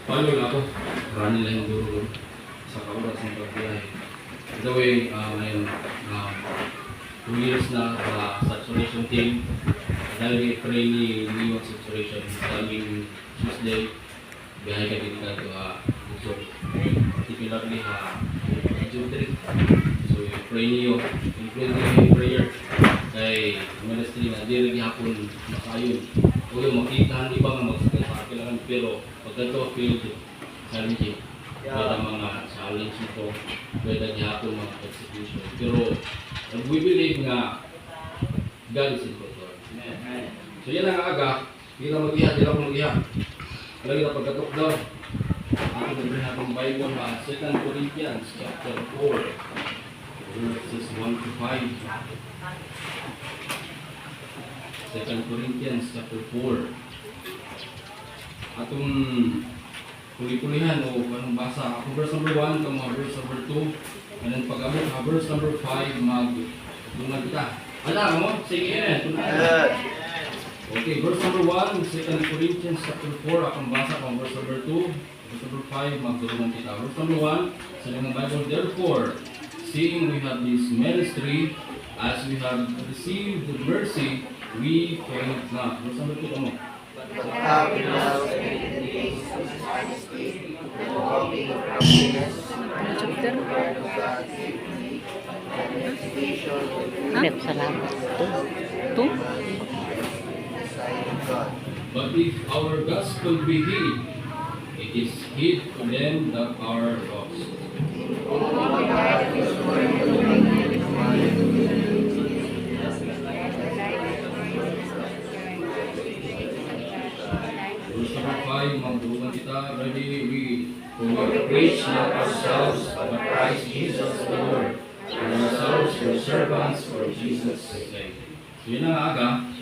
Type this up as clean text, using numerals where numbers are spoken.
Paano na ako? Rani lang yung duro sa kauras ng pagbiyahe. The way, ngayon, 2 years na saturation team. Dahil i-pray ni yung saturation. Sa aming Tuesday, biyahe ka din ka ito Luzon. Particularly June 3. So, i-pray niyo, include yung prayer. Kay ministry na di rin hapon makayon. O yung makita iba nga magsakit sa kailangan pero pagkato field challenging. Kaya mga challenge nito, pwede hapon mga execution. Pero we believe nga God is in control. So yan ang aga, hindi na mag-iha, hindi na ako mag-iha. Lagi na pagkatok daw. Ako nabrin natong Bible 2 Corinthians chapter 4 verses 1 to 5. 2 Corinthians chapter 4. Atong puli-pulihan o anong basa. Ako verse number 1, ito mga verse number 2. And then pag-abot verse number 5, mag-tungan kita. Ala mo? Sige yan. Okay, verse number 1, 2 Corinthians chapter 4. Akong basa pang verse number 2. Verse number 5, mag-tungan kita. Verse number 1, sa mga Bible, therefore, seeing we have this ministry, as we have received the mercy, we faint not. Verse number 2 mo. Salamat. Ito? But if our gospel be hid, it is hid to them that are lost. Verse number 5, magdugan kita, ready we preach not ourselves, but Christ Jesus the Lord, and ourselves your servants for Jesus' sake. So yun ang aga.